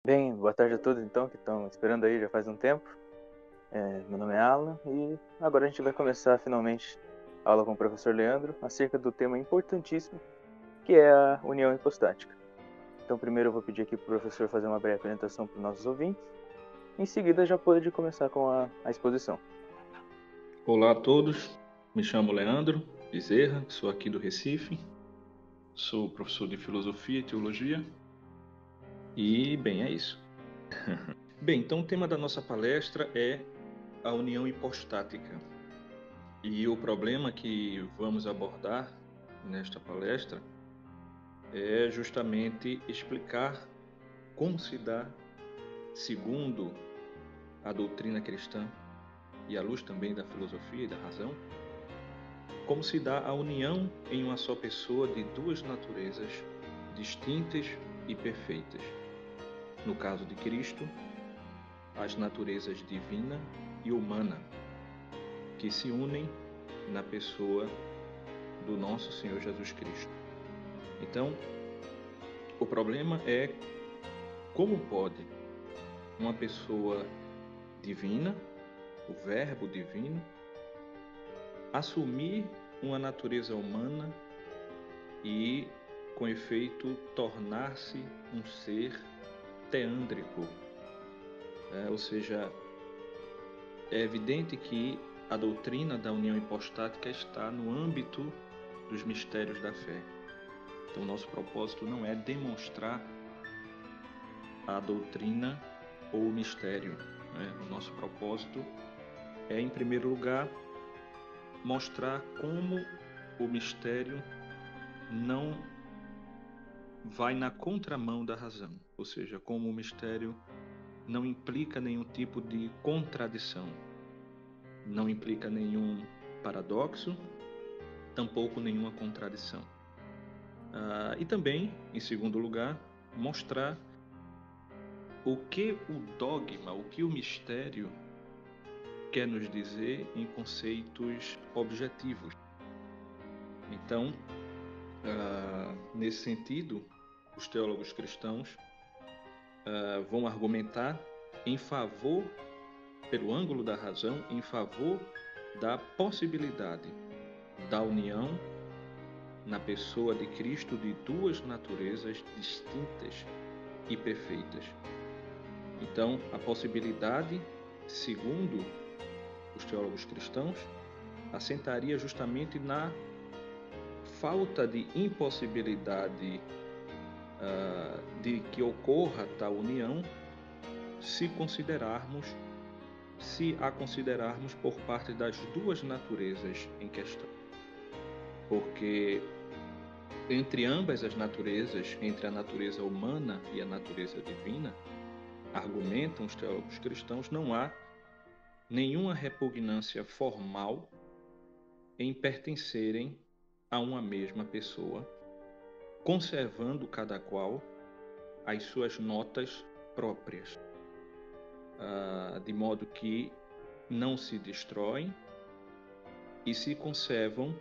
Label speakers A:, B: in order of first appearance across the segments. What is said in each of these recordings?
A: Bem, boa tarde a todos então que estão esperando aí já faz um tempo. Meu nome é Alan e agora a gente vai começar finalmente a aula com o professor Leandro acerca do tema importantíssimo que é a união hipostática. Então primeiro eu vou pedir aqui para o professor fazer uma breve apresentação para os nossos ouvintes. Em seguida já pode começar com a exposição.
B: Olá a todos, me chamo Leandro Bezerra, sou aqui do Recife, sou professor de Filosofia e Teologia e, bem, é isso. Bem, então o tema da nossa palestra é a união hipostática e o problema que vamos abordar nesta palestra é justamente explicar como se dá, segundo a doutrina cristã e à luz também da filosofia e da razão, como se dá a união em uma só pessoa de duas naturezas distintas e perfeitas. No caso de Cristo, as naturezas divina e humana, que se unem na pessoa do nosso Senhor Jesus Cristo. Então, o problema é como pode uma pessoa divina, o Verbo divino, assumir uma natureza humana e, com efeito, tornar-se um ser teândrico. Ou seja, é evidente que a doutrina da união hipostática está no âmbito dos mistérios da fé. Então, nosso propósito não é demonstrar a doutrina ou o mistério, né? O nosso propósito é, em primeiro lugar, mostrar como o mistério não vai na contramão da razão, ou seja, como o mistério não implica nenhum tipo de contradição, não implica nenhum paradoxo, tampouco nenhuma contradição. E também, em segundo lugar, mostrar o que o dogma, o que o mistério quer nos dizer em conceitos objetivos. Então, nesse sentido, os teólogos cristãos vão argumentar em favor, pelo ângulo da razão, em favor da possibilidade da união na pessoa de Cristo de duas naturezas distintas e perfeitas. Então, a possibilidade, segundo os teólogos cristãos, assentaria justamente na falta de impossibilidade de que ocorra tal união, se a considerarmos por parte das duas naturezas em questão. Porque entre ambas as naturezas, entre a natureza humana e a natureza divina, argumentam os teólogos cristãos, não há nenhuma repugnância formal em pertencerem a uma mesma pessoa, conservando cada qual as suas notas próprias, de modo que não se destroem e se conservam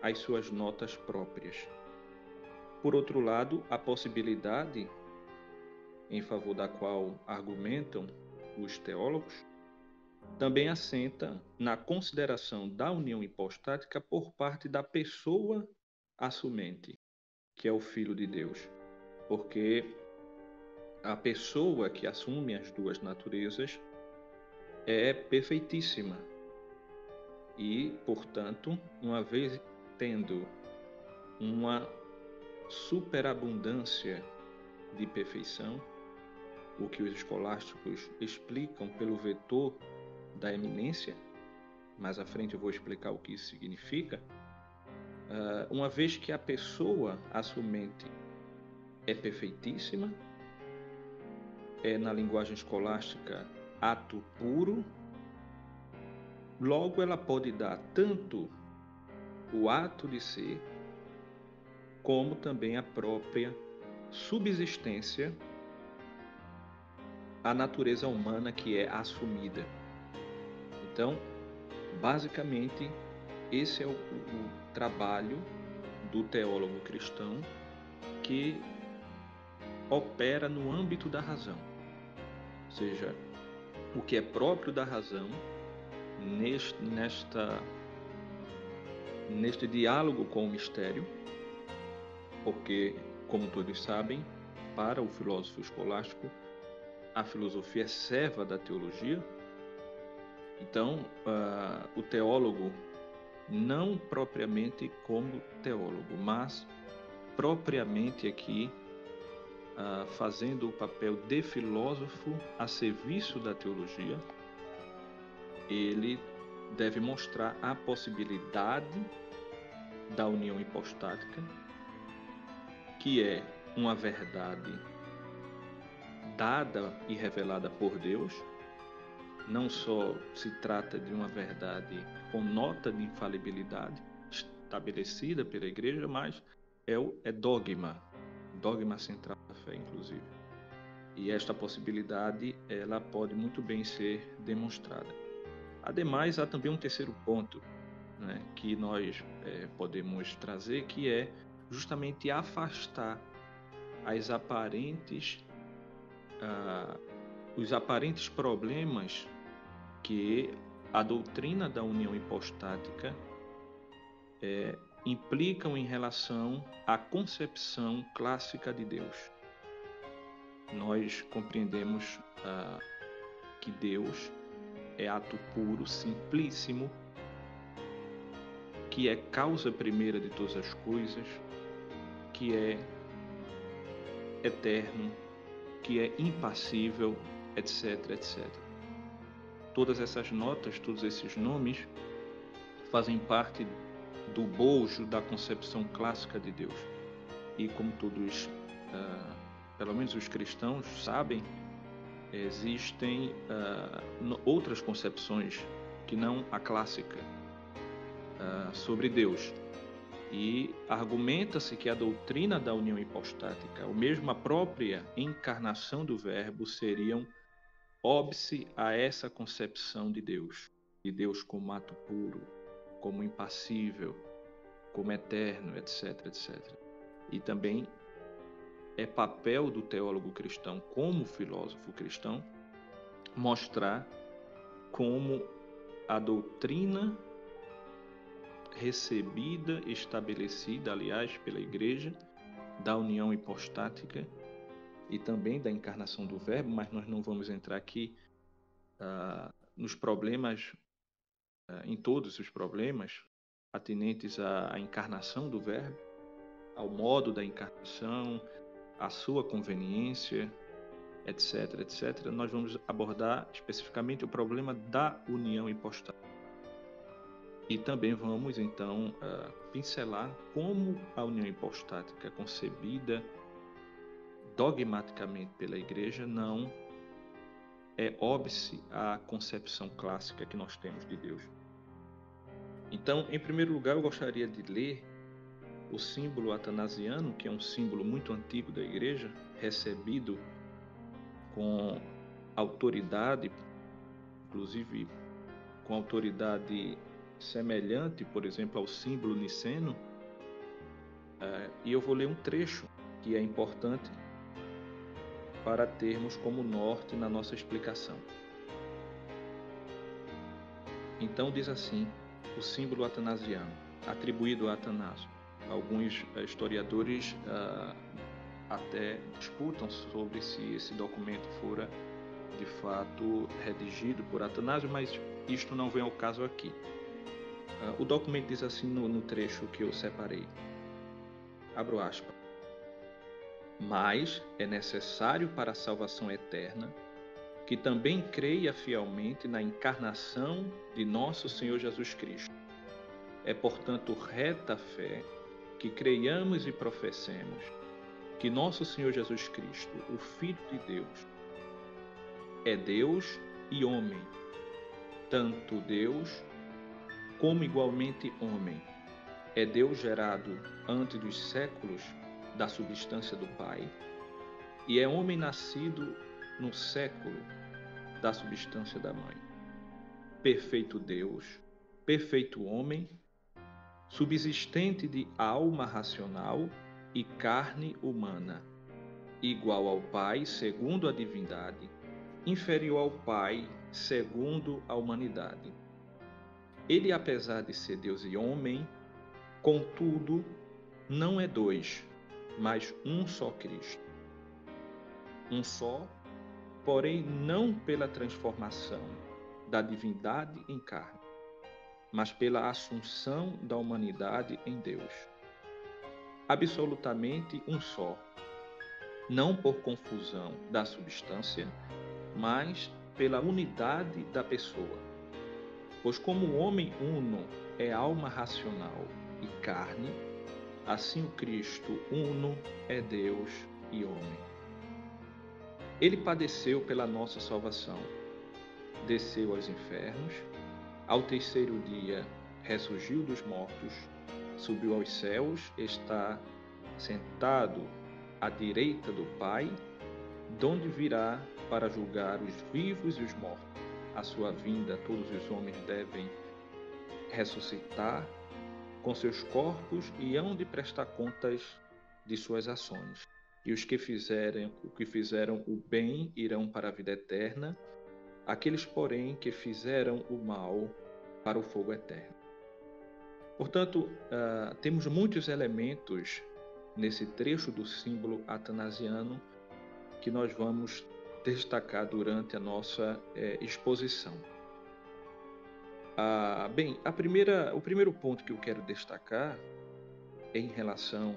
B: as suas notas próprias. Por outro lado, a possibilidade em favor da qual argumentam os teólogos também assenta na consideração da união hipostática por parte da pessoa assumente, que é o Filho de Deus. Porque a pessoa que assume as duas naturezas é perfeitíssima e, portanto, uma vez tendo uma superabundância de perfeição, o que os escolásticos explicam pelo vetor da eminência, mais à frente eu vou explicar o que isso significa, uma vez que a pessoa assumente é perfeitíssima, é, na linguagem escolástica, ato puro, logo ela pode dar tanto o ato de ser, como também a própria subsistência à natureza humana que é assumida. Então, basicamente, esse é o trabalho do teólogo cristão que opera no âmbito da razão, ou seja, o que é próprio da razão neste diálogo com o mistério, porque, como todos sabem, para o filósofo escolástico, a filosofia é serva da teologia. Então, o teólogo, não propriamente como teólogo, mas propriamente aqui fazendo o papel de filósofo a serviço da teologia, ele deve mostrar a possibilidade da união hipostática, que é uma verdade dada e revelada por Deus. Não só se trata de uma verdade com nota de infalibilidade estabelecida pela Igreja, mas é dogma central da fé, inclusive. E esta possibilidade, ela pode muito bem ser demonstrada. Ademais, há também um terceiro ponto, né, que nós podemos trazer, que é justamente afastar os aparentes problemas que a doutrina da união hipostática implicam em relação à concepção clássica de Deus. Nós compreendemos que Deus é ato puro, simplíssimo, que é causa primeira de todas as coisas, que é eterno, que é impassível, etc, etc. Todas essas notas, todos esses nomes fazem parte do bojo da concepção clássica de Deus. E como todos, pelo menos os cristãos, sabem, existem outras concepções que não a clássica sobre Deus. E argumenta-se que a doutrina da união hipostática, ou mesmo a própria encarnação do Verbo, seriam óbice a essa concepção de Deus como ato puro, como impassível, como eterno, etc, etc. E também é papel do teólogo cristão, como filósofo cristão, mostrar como a doutrina recebida, estabelecida, aliás, pela Igreja, da união hipostática e também da encarnação do Verbo, mas nós não vamos entrar aqui nos problemas, em todos os problemas atinentes à encarnação do Verbo, ao modo da encarnação, à sua conveniência, etc, etc. Nós vamos abordar especificamente o problema da união hipostática. E também vamos, então, pincelar como a união hipostática concebida dogmaticamente pela Igreja não é óbice à concepção clássica que nós temos de Deus. Então, em primeiro lugar, eu gostaria de ler o símbolo atanasiano, que é um símbolo muito antigo da Igreja, recebido com autoridade, inclusive com autoridade semelhante, por exemplo, ao símbolo niceno. E eu vou ler um trecho que é importante para termos como norte na nossa explicação. Então diz assim, o símbolo atanasiano, atribuído a Atanásio. Alguns historiadores até disputam sobre se esse documento fora de fato redigido por Atanásio, mas isto não vem ao caso aqui. O documento diz assim no trecho que eu separei, abro aspas: mas é necessário para a salvação eterna que também creia fielmente na encarnação de nosso Senhor Jesus Cristo. É, portanto, reta fé que creiamos e professemos que nosso Senhor Jesus Cristo, o Filho de Deus, é Deus e homem, tanto Deus como igualmente homem. É Deus gerado antes dos séculos da substância do Pai, e é homem nascido no século da substância da Mãe. Perfeito Deus, perfeito homem, subsistente de alma racional e carne humana, igual ao Pai, segundo a divindade, inferior ao Pai, segundo a humanidade. Ele, apesar de ser Deus e homem, contudo, não é dois, mas um só Cristo. Um só, porém não pela transformação da divindade em carne, mas pela assunção da humanidade em Deus. Absolutamente um só, não por confusão da substância, mas pela unidade da pessoa. Pois como o homem uno é alma racional e carne, assim o Cristo uno é Deus e homem. Ele padeceu pela nossa salvação, desceu aos infernos, ao terceiro dia ressurgiu dos mortos, subiu aos céus, está sentado à direita do Pai, donde virá para julgar os vivos e os mortos. À sua vinda, todos os homens devem ressuscitar com seus corpos e hão de prestar contas de suas ações. E os que fizeram o bem irão para a vida eterna, aqueles, porém, que fizeram o mal para o fogo eterno. Portanto, temos muitos elementos nesse trecho do símbolo atanasiano que nós vamos destacar durante a nossa exposição. O primeiro ponto que eu quero destacar é em relação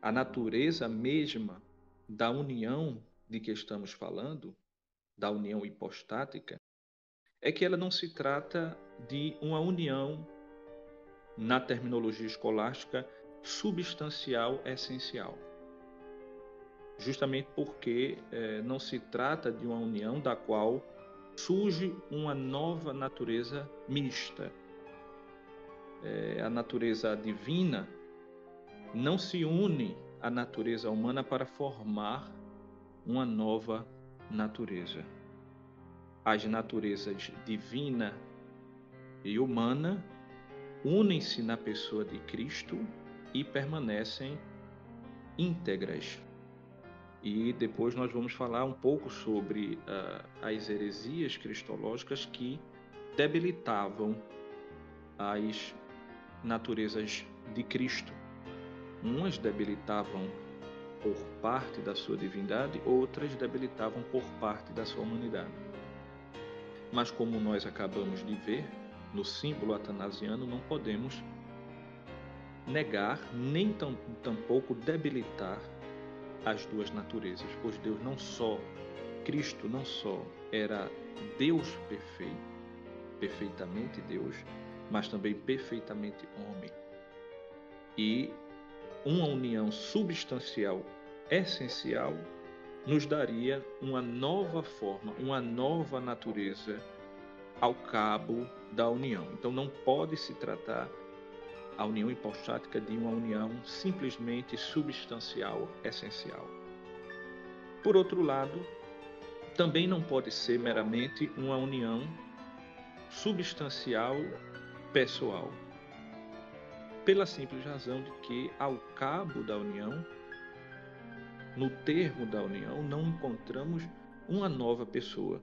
B: à natureza mesma da união de que estamos falando, da união hipostática, é que ela não se trata de uma união, na terminologia escolástica, substancial essencial. Justamente porque não se trata de uma união da qual surge uma nova natureza mista. A natureza divina não se une à natureza humana para formar uma nova natureza. As naturezas divina e humana unem-se na pessoa de Cristo e permanecem íntegras. E depois nós vamos falar um pouco sobre as heresias cristológicas que debilitavam as naturezas de Cristo. Umas debilitavam por parte da sua divindade, outras debilitavam por parte da sua humanidade. Mas como nós acabamos de ver no símbolo atanasiano, não podemos negar, nem tampouco debilitar as duas naturezas, pois Cristo não só era Deus perfeito, perfeitamente Deus, mas também perfeitamente homem. E uma união substancial, essencial, nos daria uma nova forma, uma nova natureza ao cabo da união. Então não pode se tratar a união hipostática de uma união simplesmente substancial, essencial. Por outro lado, também não pode ser meramente uma união substancial, pessoal, pela simples razão de que, ao cabo da união, no termo da união, não encontramos uma nova pessoa,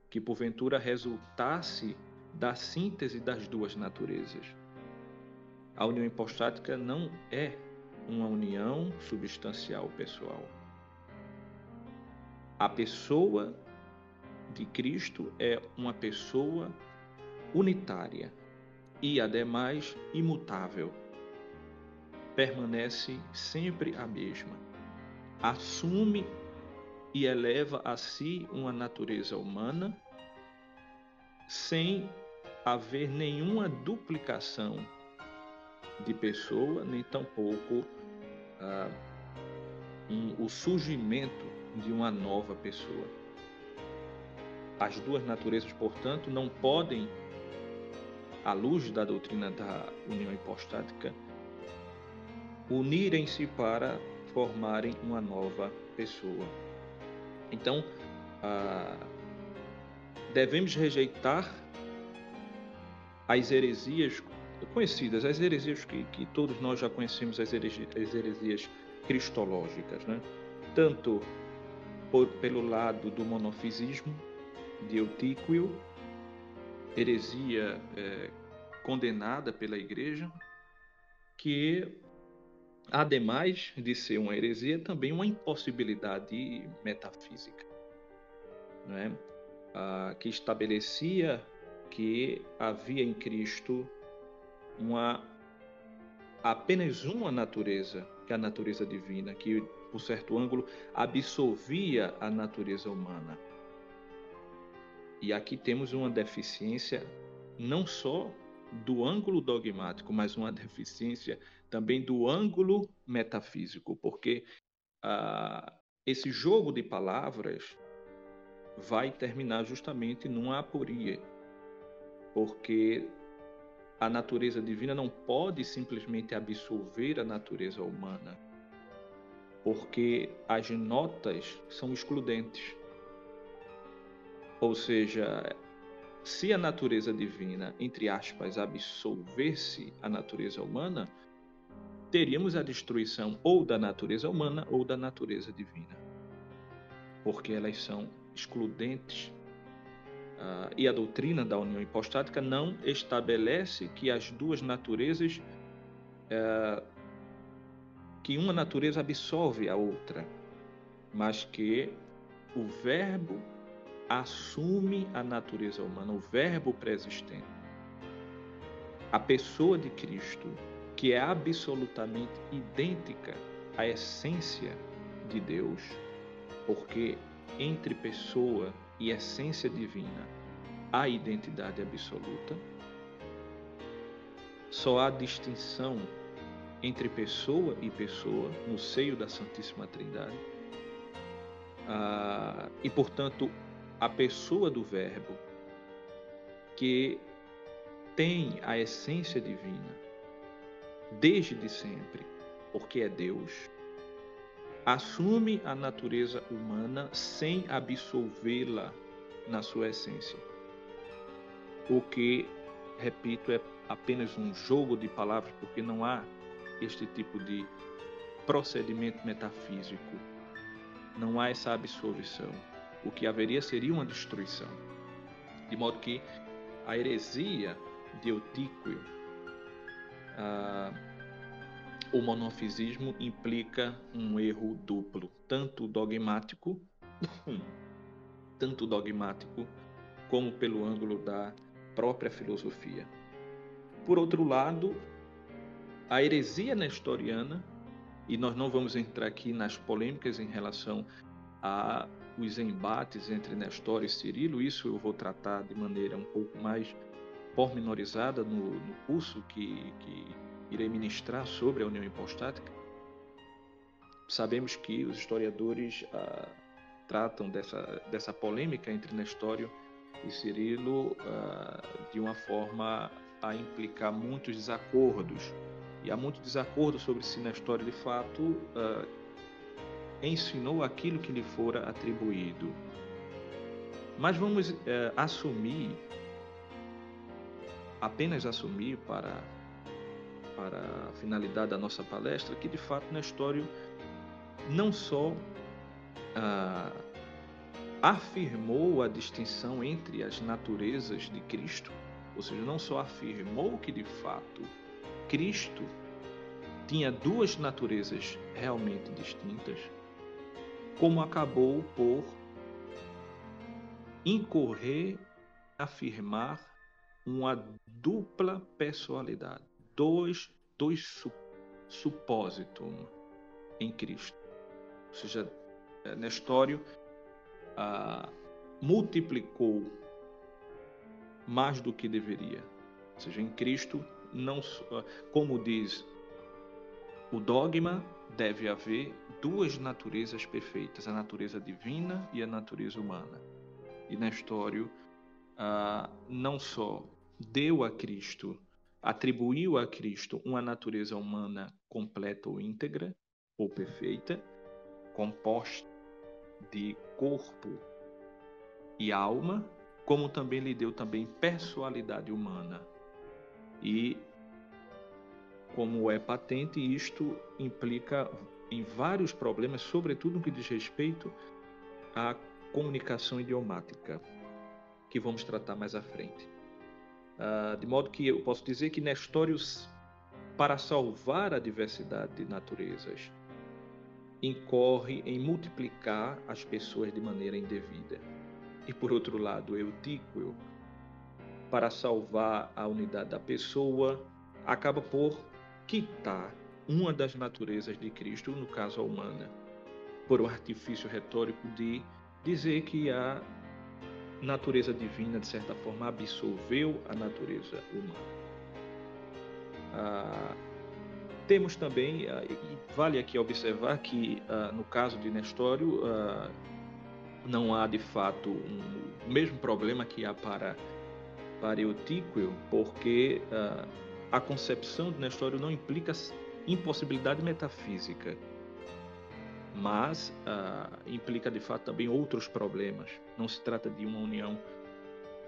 B: que porventura resultasse da síntese das duas naturezas. A união hipostática não é uma união substancial pessoal. A pessoa de Cristo é uma pessoa unitária e, ademais, imutável. Permanece sempre a mesma. Assume e eleva a si uma natureza humana sem haver nenhuma duplicação de pessoa, nem tampouco o surgimento de uma nova pessoa. As duas naturezas, portanto, não podem, à luz da doutrina da união hipostática, unirem-se para formarem uma nova pessoa. Então, devemos rejeitar as heresias conhecidas, as heresias que todos nós já conhecemos, as heresias cristológicas, né? tanto pelo lado do monofisismo de Eutíquio, heresia condenada pela Igreja, que, ademais de ser uma heresia, também uma impossibilidade metafísica, não é? Que estabelecia que havia em Cristo apenas uma natureza, que é a natureza divina, que, por certo ângulo, absolvia a natureza humana. E aqui temos uma deficiência não só do ângulo dogmático, mas uma deficiência também do ângulo metafísico, porque esse jogo de palavras vai terminar justamente numa aporia, porque a natureza divina não pode simplesmente absolver a natureza humana, porque as notas são excludentes. Ou seja, se a natureza divina, entre aspas, absolvesse a natureza humana, teríamos a destruição ou da natureza humana ou da natureza divina, porque elas são excludentes. E a doutrina da união hipostática não estabelece que as duas naturezas, que uma natureza absolve a outra, mas que o Verbo assume a natureza humana, o Verbo pré-existente. A pessoa de Cristo, que é absolutamente idêntica à essência de Deus, porque entre pessoa e essência divina há identidade absoluta, só há distinção entre pessoa e pessoa no seio da Santíssima Trindade. E, portanto, a pessoa do Verbo, que tem a essência divina desde sempre, porque é Deus, assume a natureza humana sem absolvê-la na sua essência. O que, repito, é apenas um jogo de palavras, porque não há este tipo de procedimento metafísico, não há essa absolvição. O que haveria seria uma destruição. De modo que a heresia de Eutíquio, o monofisismo, implica um erro duplo, tanto dogmático como pelo ângulo da própria filosofia. Por outro lado, a heresia nestoriana, e nós não vamos entrar aqui nas polêmicas em relação a os embates entre Nestório e Cirilo, isso eu vou tratar de maneira um pouco mais pormenorizada no curso que irei ministrar sobre a união hipostática. Sabemos que os historiadores tratam dessa polêmica entre Nestório e Cirilo de uma forma a implicar muitos desacordos. E há muito desacordo sobre se Nestório, de fato, ensinou aquilo que lhe fora atribuído. Mas vamos apenas assumir para a finalidade da nossa palestra, que de fato Nestório não só afirmou a distinção entre as naturezas de Cristo, ou seja, não só afirmou que de fato Cristo tinha duas naturezas realmente distintas, como acabou por incorrer, afirmar uma dupla pessoalidade, dois supósitum em Cristo. Ou seja, Nestório multiplicou mais do que deveria. Ou seja, em Cristo, não, como diz o dogma, deve haver duas naturezas perfeitas, a natureza divina e a natureza humana. E Nestório não só deu a Cristo, atribuiu a Cristo uma natureza humana completa ou íntegra, ou perfeita, composta de corpo e alma, como também lhe deu também personalidade humana. E, como é patente, isto implica em vários problemas, sobretudo no que diz respeito à comunicação idiomática, que vamos tratar mais à frente. De modo que eu posso dizer que Nestório, para salvar a diversidade de naturezas, incorre em multiplicar as pessoas de maneira indevida. E, por outro lado, Eutíquio, para salvar a unidade da pessoa, acaba por quitar uma das naturezas de Cristo, no caso a humana, por um artifício retórico de dizer que a natureza divina, de certa forma, absolveu a natureza humana. Temos também, e vale aqui observar que, no caso de Nestório, não há, de fato, o mesmo problema que há para Eutíquio, porque a concepção de Nestório não implica impossibilidade metafísica, mas implica, de fato, também outros problemas. Não se trata de uma união,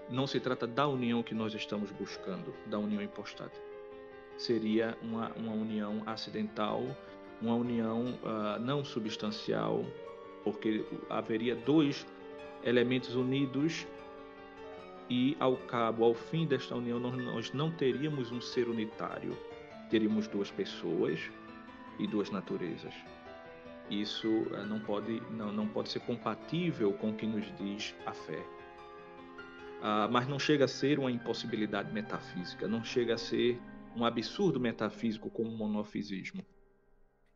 B: não se trata da união que nós estamos buscando, da união hipostática. Seria uma união acidental, uma união não substancial, porque haveria dois elementos unidos e, ao fim desta união, nós não teríamos um ser unitário, teríamos duas pessoas e duas naturezas. Isso não pode ser compatível com o que nos diz a fé. Mas não chega a ser uma impossibilidade metafísica, não chega a ser um absurdo metafísico como o monofisismo.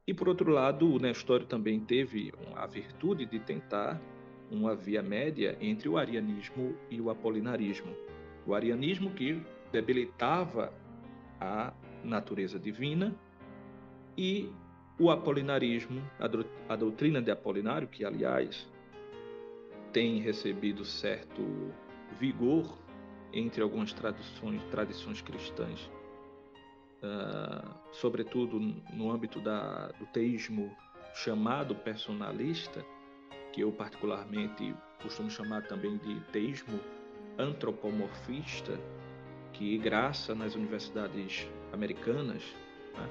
B: E, por outro lado, o Nestório também teve a virtude de tentar uma via média entre o arianismo e o apolinarismo. O arianismo, que debilitava a natureza divina, e o apolinarismo, a doutrina de Apolinário, que, aliás, tem recebido certo vigor entre algumas tradições cristãs, sobretudo no âmbito do teísmo chamado personalista, que eu particularmente costumo chamar também de teísmo antropomorfista, que graça nas universidades americanas, né?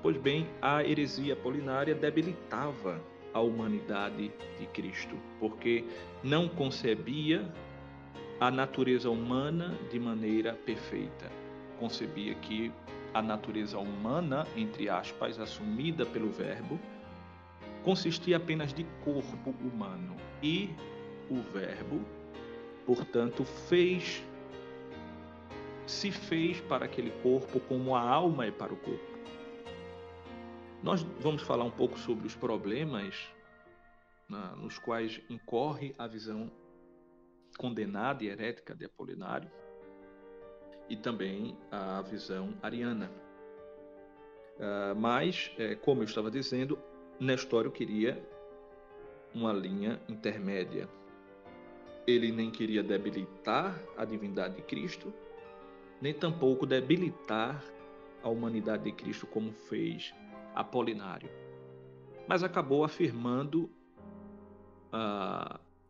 B: Pois bem, a heresia apolinária debilitava a humanidade de Cristo, porque não concebia a natureza humana de maneira perfeita. Concebia que a natureza humana, entre aspas, assumida pelo Verbo, consistia apenas de corpo humano. E o Verbo, portanto, se fez para aquele corpo como a alma é para o corpo. Nós vamos falar um pouco sobre os problemas nos quais incorre a visão condenada e herética de Apolinário, e também a visão ariana. Mas, como eu estava dizendo, Nestório queria uma linha intermédia. Ele nem queria debilitar a divindade de Cristo, nem tampouco debilitar a humanidade de Cristo, como fez Apolinário. Mas acabou afirmando,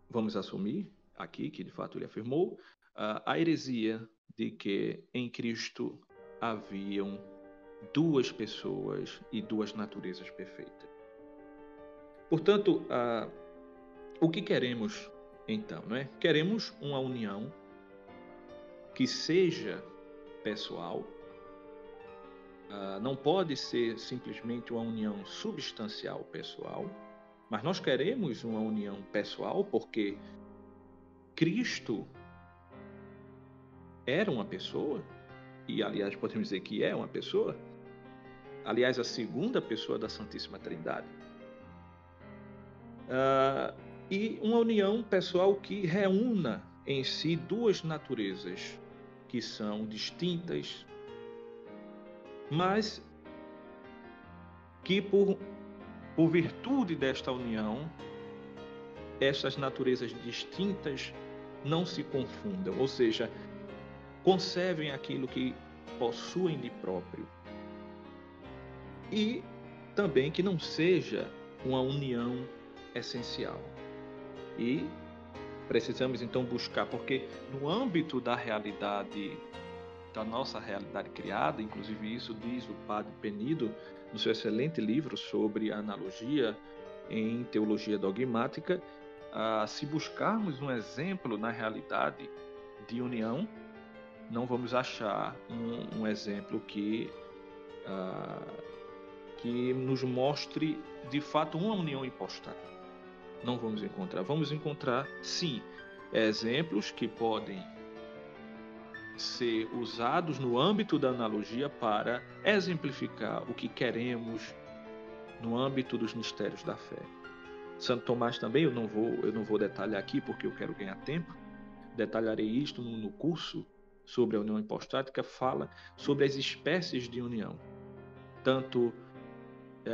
B: vamos assumir aqui que de fato ele afirmou, a heresia de que em Cristo haviam duas pessoas e duas naturezas perfeitas. Portanto, o que queremos então, não é? Queremos uma união que seja pessoal. Não pode ser simplesmente uma união substancial pessoal, mas nós queremos uma união pessoal porque Cristo era uma pessoa, e aliás podemos dizer que é uma pessoa, aliás a segunda pessoa da Santíssima Trindade, e uma união pessoal que reúna em si duas naturezas que são distintas, mas que por virtude desta união, estas naturezas distintas não se confundam, ou seja, conservem aquilo que possuem de próprio. E também que não seja uma união essencial. E precisamos então buscar, porque no âmbito da realidade da nossa realidade criada. Inclusive isso diz o padre Penido no seu excelente livro sobre a analogia em teologia dogmática. Se buscarmos um exemplo na realidade de união, não vamos achar um exemplo que nos mostre de fato uma união hipostática. Não vamos encontrar. Vamos encontrar, sim, exemplos que podem ser usados no âmbito da analogia para exemplificar o que queremos no âmbito dos mistérios da fé. Santo Tomás também, eu não vou detalhar aqui porque eu quero ganhar tempo, detalharei isto no curso sobre a união hipostática, fala sobre as espécies de união, tanto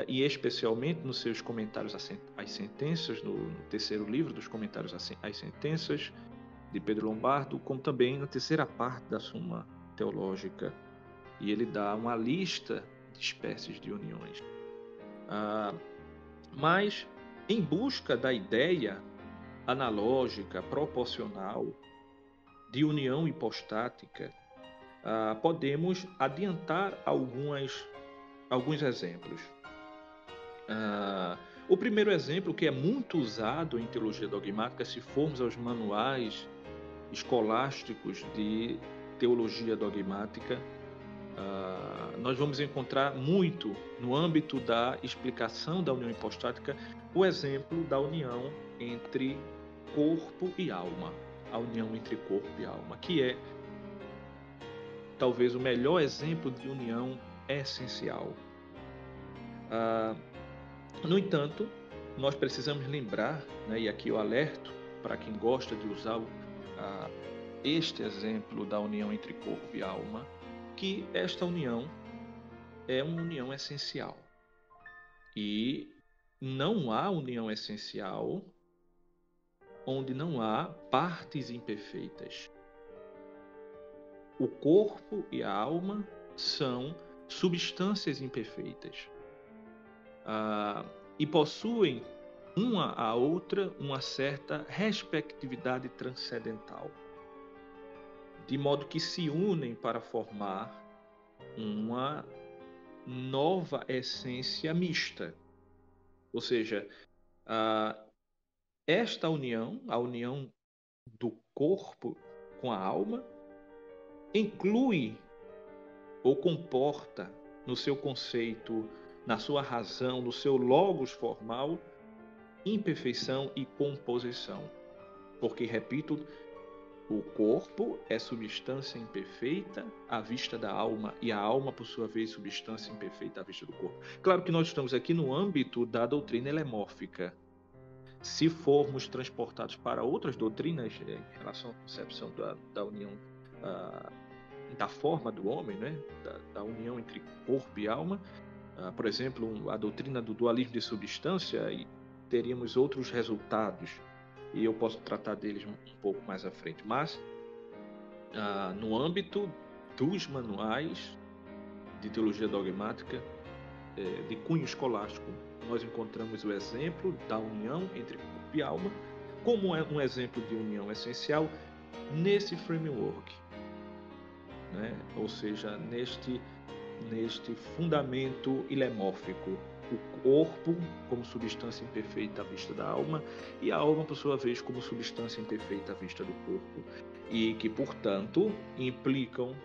B: e especialmente nos seus comentários às sentenças, no terceiro livro dos comentários às sentenças de Pedro Lombardo, como também na terceira parte da Suma Teológica, e ele dá uma lista de espécies de uniões. Mas, em busca da ideia analógica, proporcional, de união hipostática, podemos adiantar alguns exemplos. O primeiro exemplo, que é muito usado em teologia dogmática, se formos aos manuais escolásticos de teologia dogmática, nós vamos encontrar muito no âmbito da explicação da união hipostática o exemplo da união entre corpo e alma, a união entre corpo e alma, que é talvez o melhor exemplo de união essencial. No entanto, nós precisamos lembrar, né, e aqui eu alerto para quem gosta de usar este exemplo da união entre corpo e alma, que esta união é uma união essencial. E não há união essencial onde não há partes imperfeitas. O corpo e a alma são substâncias imperfeitas. E possuem uma à outra uma certa respectividade transcendental, de modo que se unem para formar uma nova essência mista. Ou seja, esta união, a união do corpo com a alma, inclui ou comporta no seu conceito, na sua razão, no seu logos formal, imperfeição e composição. Porque, repito, o corpo é substância imperfeita à vista da alma, e a alma, por sua vez, substância imperfeita à vista do corpo. Claro que nós estamos aqui no âmbito da doutrina helemórfica. Se formos transportados para outras doutrinas em relação à concepção da união, da forma do homem, né? da união entre corpo e alma, por exemplo, a doutrina do dualismo de substância, e teríamos outros resultados, e eu posso tratar deles um pouco mais à frente. Mas, no âmbito dos manuais de teologia dogmática, de cunho escolástico, nós encontramos o exemplo da união entre corpo e alma como um exemplo de união essencial nesse framework, né? Ou seja, neste fundamento hilemórfico, o corpo como substância imperfeita à vista da alma e a alma, por sua vez, como substância imperfeita à vista do corpo, e que, portanto, implicam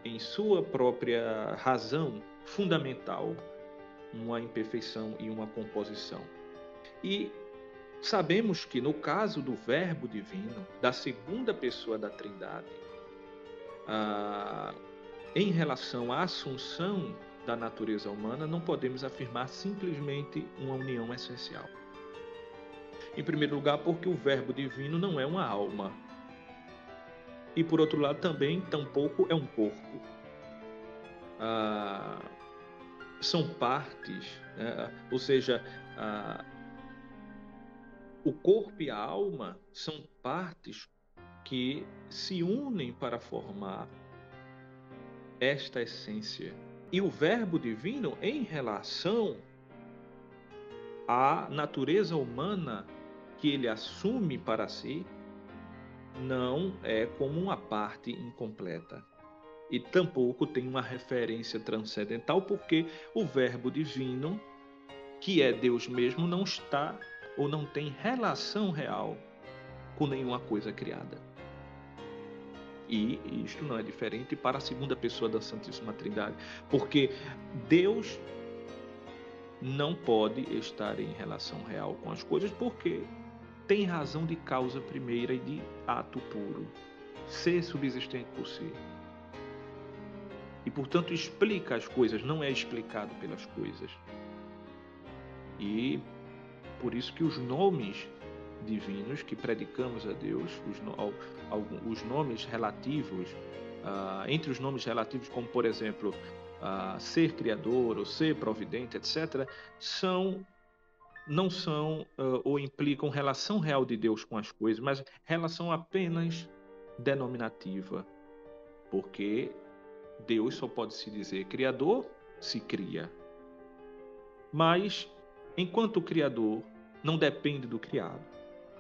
B: em sua própria razão fundamental uma imperfeição e uma composição. E sabemos que, no caso do Verbo divino, da segunda pessoa da Trindade, em relação à assunção da natureza humana, não podemos afirmar simplesmente uma união essencial. Em primeiro lugar, porque o Verbo divino não é uma alma. E, por outro lado, também, tampouco é um corpo. São partes, né? Ou seja, o corpo e a alma são partes que se unem para formar esta essência. E o Verbo divino, em relação à natureza humana que ele assume para si, não é como uma parte incompleta. e tampouco tem uma referência transcendental, porque o Verbo divino, que é Deus mesmo, não está ou não tem relação real com nenhuma coisa criada. E isto não é diferente para a segunda pessoa da Santíssima Trindade, porque Deus não pode estar em relação real com as coisas, porque tem razão de causa primeira e de ato puro, ser subsistente por si. E, portanto, explica as coisas, não é explicado pelas coisas. E por isso que os nomes divinos que predicamos a Deus, os nomes relativos, entre os nomes relativos, como por exemplo, ser criador ou ser providente, etc., não são ou implicam relação real de Deus com as coisas, mas relação apenas denominativa, porque Deus só pode se dizer criador se cria. Mas, enquanto o criador não depende do criado,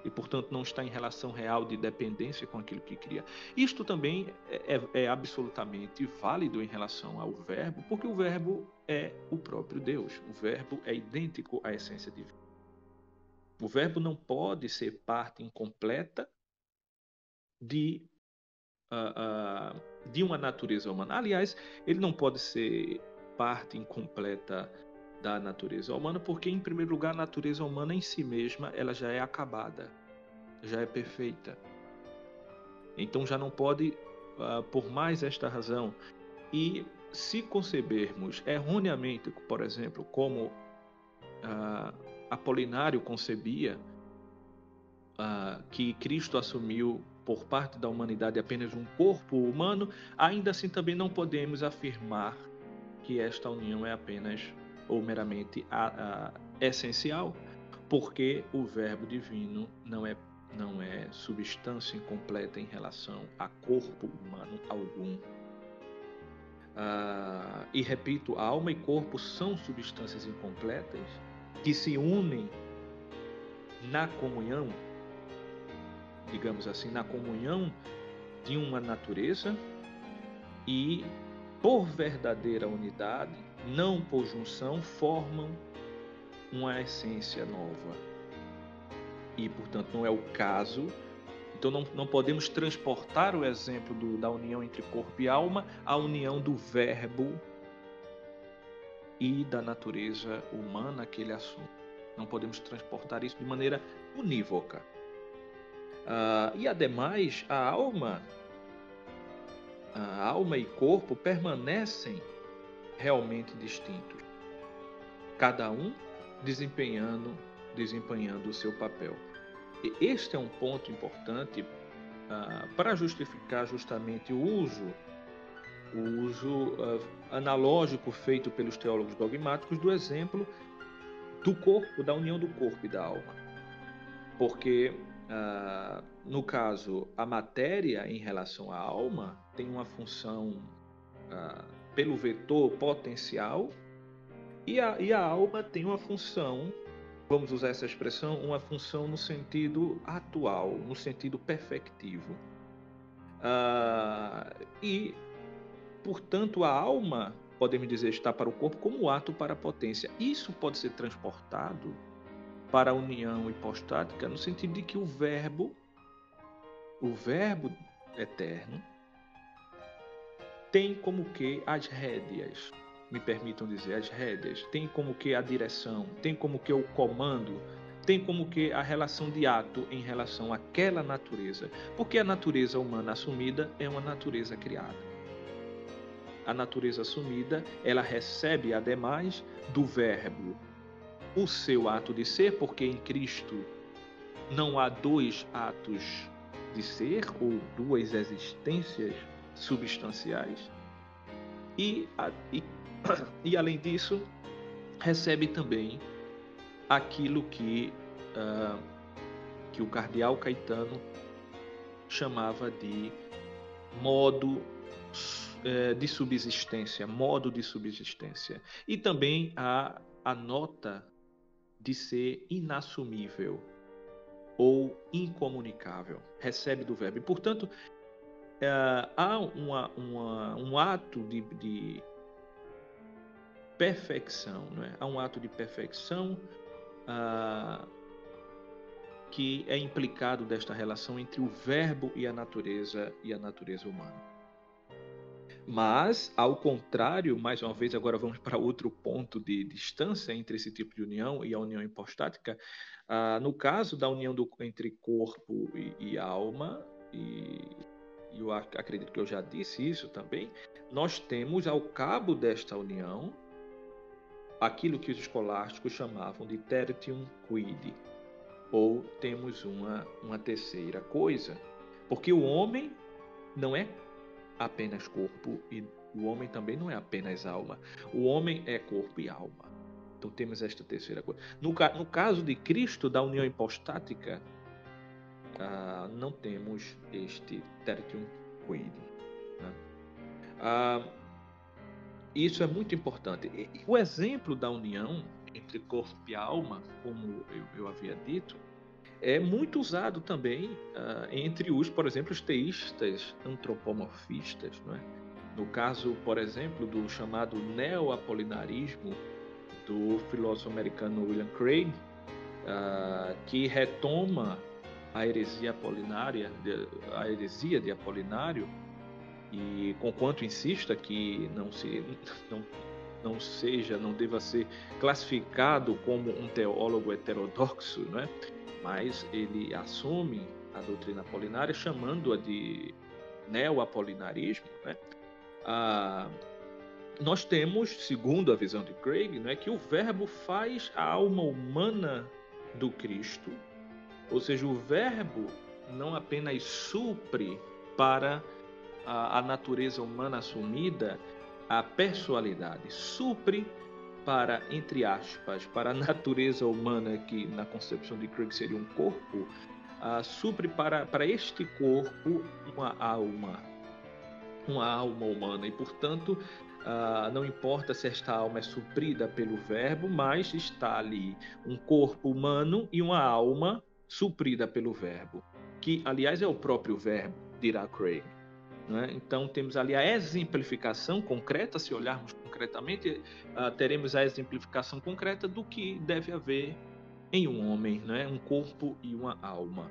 B: e, portanto, não está em relação real de dependência com aquilo que cria. Isto também é absolutamente válido em relação ao Verbo, porque o Verbo é o próprio Deus. O Verbo é idêntico à essência divina. O Verbo não pode ser parte incompleta de uma natureza humana. Aliás, ele não pode ser parte incompleta da natureza humana, porque, em primeiro lugar, a natureza humana em si mesma ela já é acabada, já é perfeita. Então já não pode, por mais esta razão. E se concebermos erroneamente, por exemplo, como Apolinário concebia, que Cristo assumiu por parte da humanidade apenas um corpo humano, ainda assim também não podemos afirmar que esta união é apenas ou meramente essencial, porque o Verbo divino não é substância incompleta em relação a corpo humano algum. E repito, alma e corpo são substâncias incompletas que se unem na comunhão, digamos assim, na comunhão de uma natureza e, por verdadeira unidade, não por junção, formam uma essência nova. E, portanto, não é o caso. Então, não podemos transportar o exemplo da união entre corpo e alma à união do Verbo e da natureza humana que ele assume. Não podemos transportar isso de maneira unívoca. E, ademais, a alma e corpo permanecem realmente distintos, cada um desempenhando o seu papel. E este é um ponto importante para justificar justamente o uso analógico feito pelos teólogos dogmáticos do exemplo do corpo, da união do corpo e da alma. Porque, no caso, a matéria em relação à alma tem uma função pelo vetor potencial e a alma tem uma função, vamos usar essa expressão, uma função no sentido atual, no sentido perfectivo. E, portanto, a alma, podemos dizer, está para o corpo como ato para a potência. Isso pode ser transportado para a união hipostática no sentido de que o verbo eterno, tem como que as rédeas, me permitam dizer, as rédeas, tem como que a direção, tem como que o comando, tem como que a relação de ato em relação àquela natureza, porque a natureza humana assumida é uma natureza criada. A natureza assumida, ela recebe, ademais, do Verbo o seu ato de ser, porque em Cristo não há dois atos de ser ou duas existências substanciais. E além disso, recebe também aquilo que o cardeal Caetano chamava de modo de subsistência, e também a nota de ser inassumível ou incomunicável, recebe do Verbo. E, portanto, há um ato de perfeição, não é? Há um ato de perfeição que é implicado desta relação entre o verbo e a natureza humana. Mas, ao contrário, mais uma vez, agora vamos para outro ponto de distância entre esse tipo de união e a união hipostática. No caso da união entre corpo e alma, e eu acredito que eu já disse isso também, nós temos ao cabo desta união aquilo que os escolásticos chamavam de tertium quid, ou temos uma terceira coisa, porque o homem não é apenas corpo e o homem também não é apenas alma. O homem é corpo e alma. Então temos esta terceira coisa. No caso de Cristo, da união hipostática, não temos este tertium quid, né? Isso é muito importante. E o exemplo da união entre corpo e alma, como eu havia dito, é muito usado também entre por exemplo, os teístas antropomorfistas, não é? No caso, por exemplo, do chamado neo-apolinarismo do filósofo americano William Craig, que retoma a heresia de Apolinário, e conquanto insista que não deva ser classificado como um teólogo heterodoxo, não é? Mas ele assume a doutrina apolinária chamando-a de neo-apolinarismo, né? Nós temos, segundo a visão de Craig, né, que o verbo faz a alma humana do Cristo, ou seja, o verbo não apenas supre para a natureza humana assumida a pessoalidade, supre para, entre aspas, para a natureza humana, que na concepção de Craig seria um corpo, supre para este corpo uma alma humana, e portanto não importa se esta alma é suprida pelo verbo, mas está ali um corpo humano e uma alma suprida pelo verbo, que aliás é o próprio verbo, dirá Craig. Né? Então temos ali a exemplificação concreta. Se olharmos concretamente, teremos a exemplificação concreta do que deve haver em um homem, né? Um corpo e uma alma.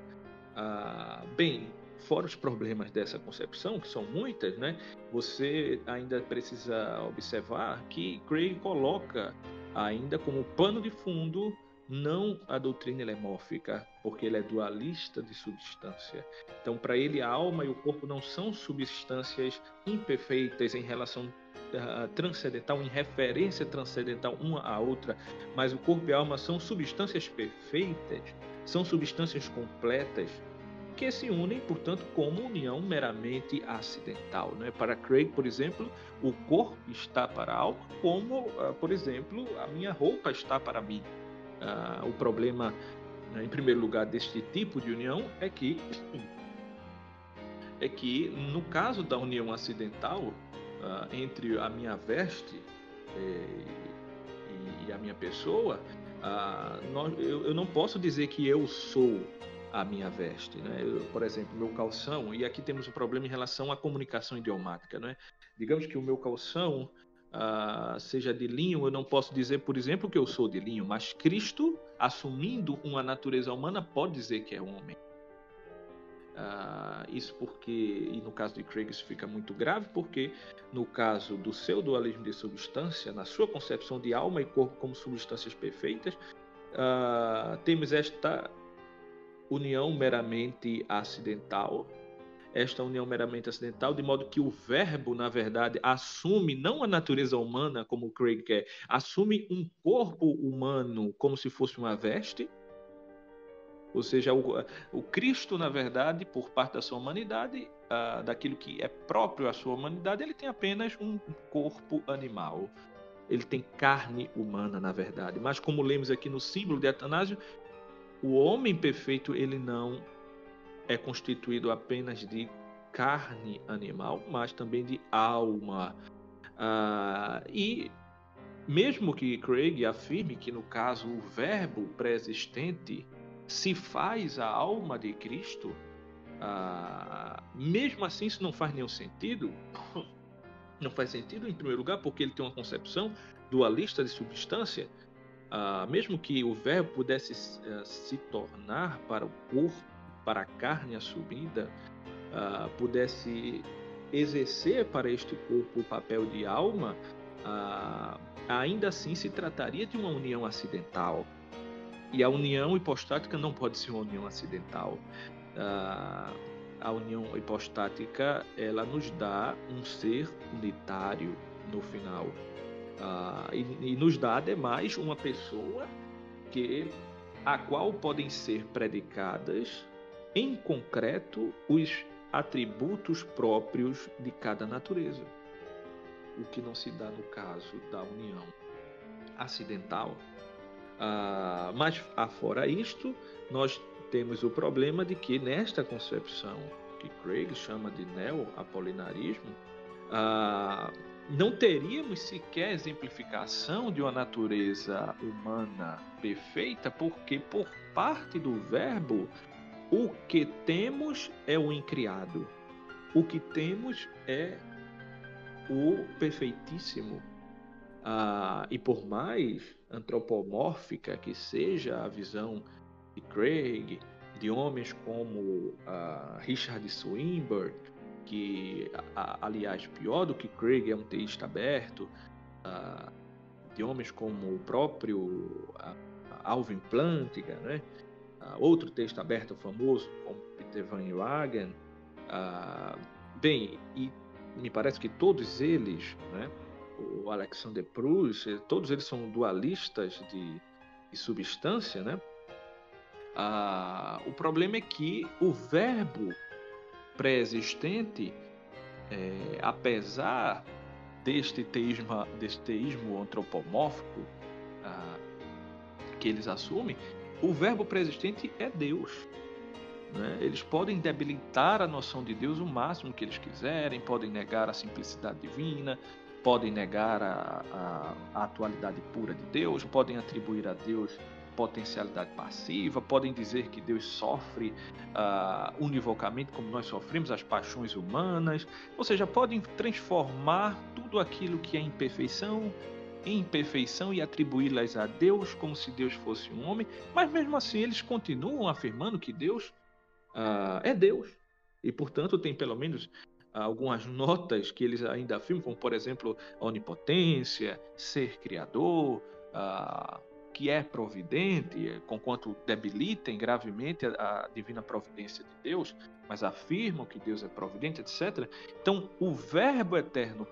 B: Bem, fora os problemas dessa concepção, que são muitas, né? Você ainda precisa observar que Craig coloca ainda como pano de fundo não a doutrina helemórfica, porque ele é dualista de substância. Então, para ele, a alma e o corpo não são substâncias imperfeitas em relação transcendental, em referência transcendental uma à outra, mas o corpo e a alma são substâncias perfeitas, são substâncias completas, que se unem, portanto, como união meramente acidental. Né? Para Craig, por exemplo, o corpo está para a alma, como, por exemplo, a minha roupa está para mim. O problema, em primeiro lugar, deste tipo de união é que no caso da união acidental entre a minha veste e a minha pessoa, eu não posso dizer que eu sou a minha veste, né? Por exemplo, meu calção, e aqui temos um problema em relação à comunicação idiomática, né? Digamos que o meu calção seja de linho, eu não posso dizer, por exemplo, que eu sou de linho, mas Cristo, assumindo uma natureza humana, pode dizer que é homem. Isso porque, e no caso de Craig isso fica muito grave, porque no caso do seu dualismo de substância, na sua concepção de alma e corpo como substâncias perfeitas, temos esta união meramente acidental, de modo que o verbo, na verdade, assume não a natureza humana, como Craig quer, assume um corpo humano como se fosse uma veste, ou seja, o Cristo, na verdade, por parte da sua humanidade, daquilo que é próprio à sua humanidade, ele tem apenas um corpo animal. Ele tem carne humana, na verdade. Mas como lemos aqui no símbolo de Atanásio, o homem perfeito, ele não é constituído apenas de carne animal, mas também de alma. E mesmo que Craig afirme que, no caso, o verbo pré-existente se faz a alma de Cristo, Mesmo assim, isso não faz nenhum sentido. Não faz sentido, em primeiro lugar, porque ele tem uma concepção dualista de substância. Mesmo que o verbo pudesse se tornar para o corpo, para a carne assumida, pudesse exercer para este corpo o papel de alma, ainda assim se trataria de uma união acidental. E a união hipostática não pode ser uma união acidental. A união hipostática, ela nos dá um ser unitário no final. E nos dá, ademais, uma pessoa a qual podem ser predicadas, em concreto, os atributos próprios de cada natureza. O que não se dá no caso da união acidental. Mas, afora isto, nós temos o problema de que, nesta concepção que Craig chama de neo-apolinarismo, não teríamos sequer exemplificação de uma natureza humana perfeita, porque, por parte do verbo, o que temos é o incriado. O que temos é o perfeitíssimo. E por mais antropomórfica que seja a visão de Craig, de homens como Richard Swinburne, que, aliás, pior do que Craig, é um teísta aberto, de homens como o próprio Alvin Plantinga, né? Outro texto aberto famoso, como Peter Van Inwagen. Bem, e me parece que todos eles, né, o Alexander Proust, todos eles são dualistas de substância, né? O problema é que o verbo pré-existente, apesar deste teísmo antropomórfico que eles assumem, o verbo pré-existente é Deus. Né? Eles podem debilitar a noção de Deus o máximo que eles quiserem, podem negar a simplicidade divina, podem negar a atualidade pura de Deus, podem atribuir a Deus potencialidade passiva, podem dizer que Deus sofre univocamente como nós sofremos as paixões humanas, ou seja, podem transformar tudo aquilo que é imperfeição em perfeição e atribuí-las a Deus como se Deus fosse um homem, mas mesmo assim eles continuam afirmando que Deus é Deus. E, portanto, tem pelo menos algumas notas que eles ainda afirmam, como, por exemplo, a onipotência, ser criador, que é providente, conquanto debilitem gravemente a divina providência de Deus, mas afirmam que Deus é providente, etc. Então, o Verbo eterno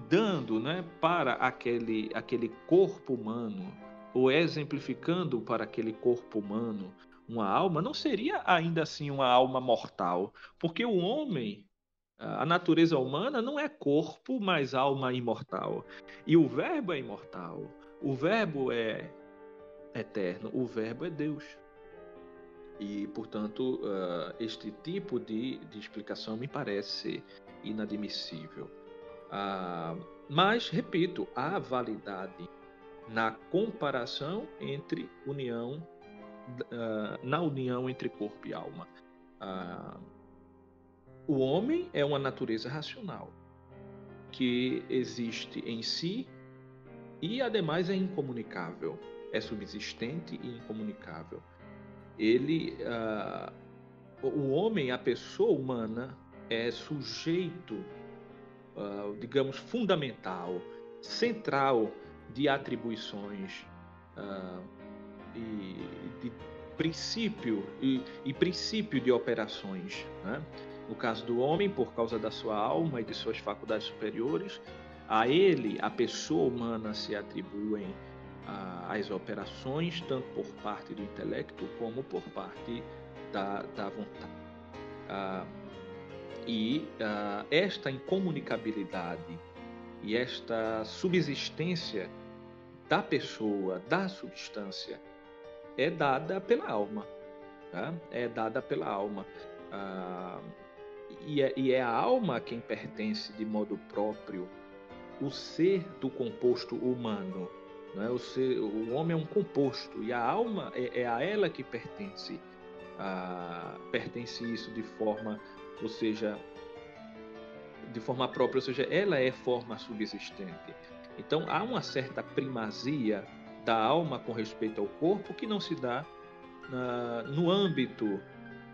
B: dando, né, para aquele corpo humano, ou exemplificando para aquele corpo humano uma alma, não seria ainda assim uma alma mortal, porque o homem, a natureza humana não é corpo, mas alma imortal. E o Verbo é imortal, o Verbo é eterno, o Verbo é Deus. E, portanto, este tipo de explicação me parece inadmissível. Mas, repito, há validade na comparação entre na união entre corpo e alma. O homem é uma natureza racional que existe em si e, ademais, é incomunicável, é subsistente e incomunicável. O homem, a pessoa humana, é sujeito, digamos, fundamental, central de atribuições e de princípio e princípio de operações, né? No caso do homem, por causa da sua alma e de suas faculdades superiores, a ele, a pessoa humana, se atribuem as operações, tanto por parte do intelecto como por parte da vontade. Esta incomunicabilidade e esta subsistência da pessoa, da substância, é dada pela alma. Tá? É dada pela alma. E é a alma a quem pertence de modo próprio o ser do composto humano. Não é? O homem é um composto e a alma é a ela que pertence pertence isso de forma, ou seja, de forma própria, ou seja, ela é forma subsistente. Então há uma certa primazia da alma com respeito ao corpo que não se dá no âmbito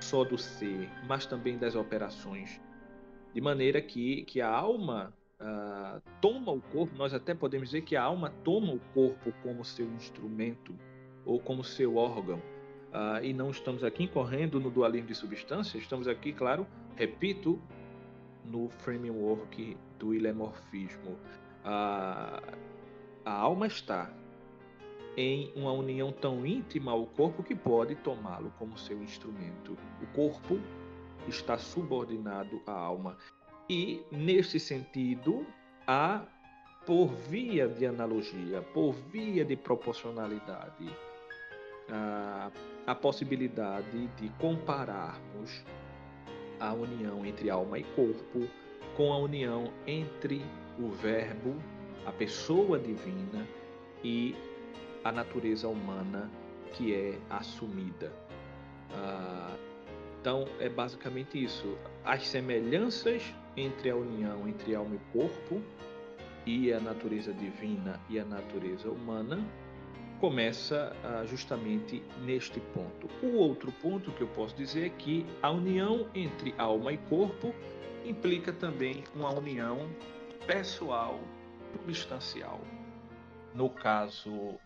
B: só do ser, mas também das operações. De maneira que a alma toma o corpo, nós até podemos dizer que a alma toma o corpo como seu instrumento ou como seu órgão. E não estamos aqui incorrendo no dualismo de substância, estamos aqui, claro, repito, no framework do ilemorfismo. A alma está em uma união tão íntima ao corpo que pode tomá-lo como seu instrumento. O corpo está subordinado à alma. E, neste sentido, há, por via de analogia, por via de proporcionalidade, a possibilidade de compararmos a união entre alma e corpo com a união entre o Verbo, a pessoa divina, e a natureza humana que é assumida. Então, é basicamente isso. As semelhanças entre a união entre alma e corpo e a natureza divina e a natureza humana começa justamente neste ponto. O outro ponto que eu posso dizer é que a união entre alma e corpo implica também uma união pessoal substancial. No caso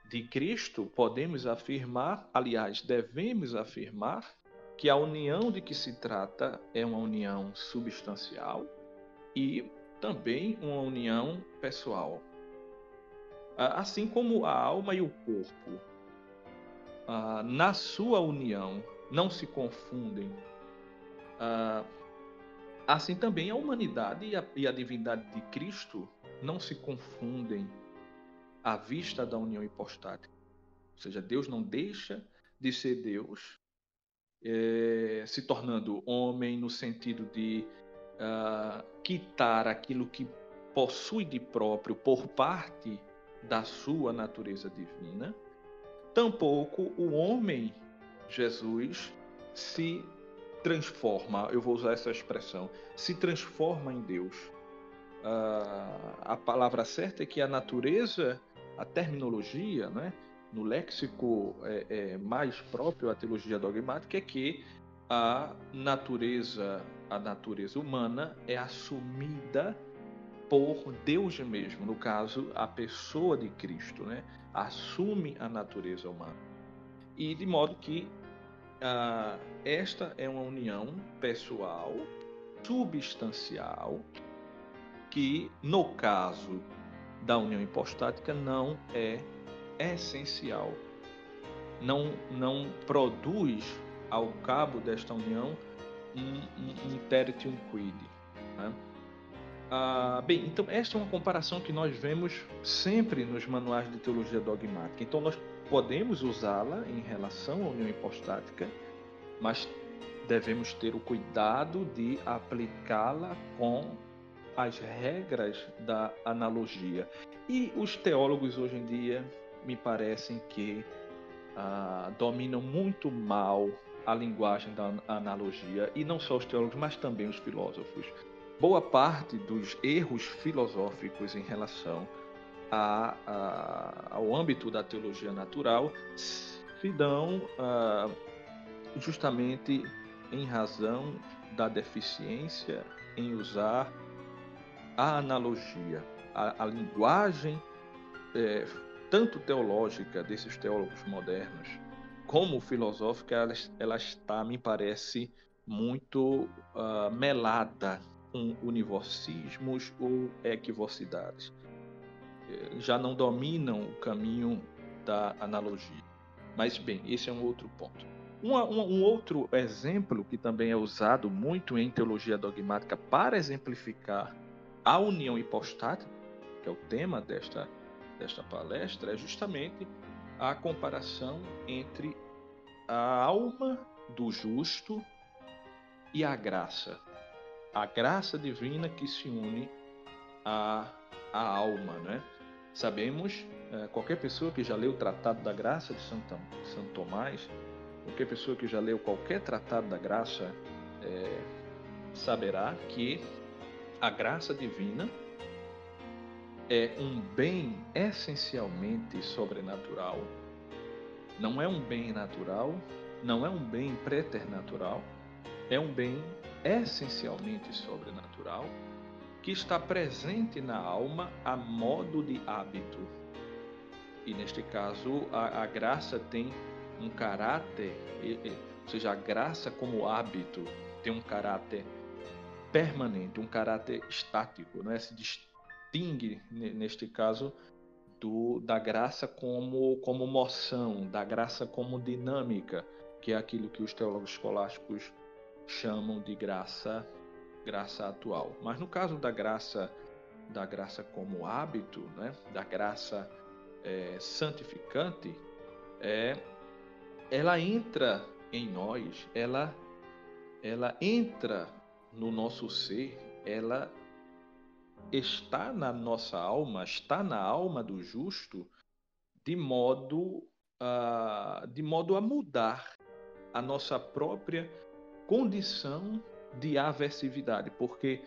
B: de Cristo, podemos afirmar, aliás, devemos afirmar, que a união de que se trata é uma união substancial e também uma união pessoal. Assim como a alma e o corpo, na sua união, não se confundem, assim também a humanidade e a divindade de Cristo não se confundem à vista da união hipostática. Ou seja, Deus não deixa de ser Deus, se tornando homem no sentido de quitar aquilo que possui de próprio por parte da sua natureza divina. Tampouco o homem, Jesus, se transforma, eu vou usar essa expressão, se transforma em Deus. A palavra certa é que a natureza, a terminologia, né, no léxico mais próprio à teologia dogmática, é que a natureza humana é assumida por Deus mesmo, no caso, a pessoa de Cristo, né, assume a natureza humana. E de modo que esta é uma união pessoal, substancial, que, no caso da união hipostática, não é essencial. Não produz, ao cabo desta união, um tertium quid. Né? Bem, então esta é uma comparação que nós vemos sempre nos manuais de teologia dogmática. Então nós podemos usá-la em relação à união hipostática, mas devemos ter o cuidado de aplicá-la com as regras da analogia. E os teólogos hoje em dia me parecem que dominam muito mal a linguagem da analogia, e não só os teólogos, mas também os filósofos. Boa parte dos erros filosóficos em relação ao âmbito da teologia natural se dão justamente em razão da deficiência em usar a analogia, a linguagem tanto teológica desses teólogos modernos como filosófica, ela está, me parece, muito melada com univocismos ou equivocidades. Já não dominam o caminho da analogia. Mas, bem, esse é um outro ponto. Um outro exemplo que também é usado muito em teologia dogmática para exemplificar a união hipostática, que é o tema desta palestra, é justamente a comparação entre a alma do justo e a graça divina que se une à alma, né? Sabemos, qualquer pessoa que já leu o Tratado da Graça de Santo Tomás, qualquer pessoa que já leu qualquer tratado da graça saberá que a graça divina é um bem essencialmente sobrenatural. Não é um bem natural, não é um bem preternatural, é um bem essencialmente sobrenatural que está presente na alma a modo de hábito. E neste caso, a graça tem um caráter, ou seja, a graça como hábito tem um caráter permanente, um caráter estático, não é? Se distingue, neste caso, da graça como moção, da graça como dinâmica, que é aquilo que os teólogos escolásticos chamam de graça atual. Mas no caso da graça como hábito, né? Da graça santificante, ela entra em nós, ela entra no nosso ser, ela está na nossa alma, está na alma do justo, de modo a mudar a nossa própria condição de aversividade, porque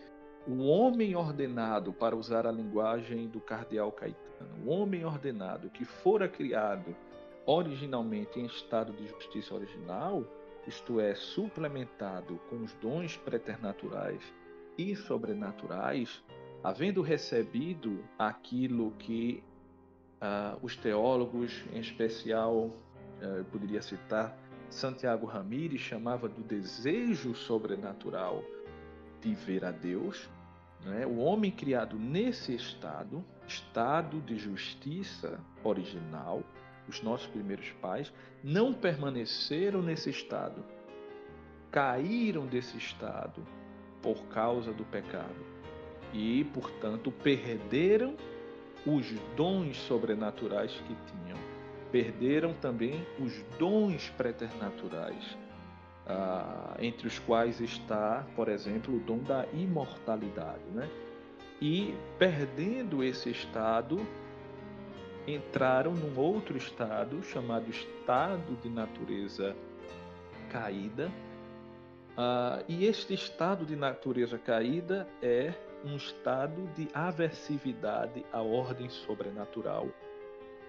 B: o homem ordenado, para usar a linguagem do cardeal Caetano, o homem ordenado que fora criado originalmente em estado de justiça original, isto é, suplementado com os dons preternaturais e sobrenaturais, havendo recebido aquilo que os teólogos, em especial, eu poderia citar Santiago Ramírez, chamava do desejo sobrenatural de ver a Deus, né? O homem criado nesse estado de justiça original, os nossos primeiros pais, não permaneceram nesse estado, caíram desse estado por causa do pecado e, portanto, perderam os dons sobrenaturais que tinham. Perderam também os dons preternaturais, entre os quais está, por exemplo, o dom da imortalidade, né? E, perdendo esse estado, entraram num outro estado, chamado estado de natureza caída. E este estado de natureza caída é um estado de aversividade à ordem sobrenatural.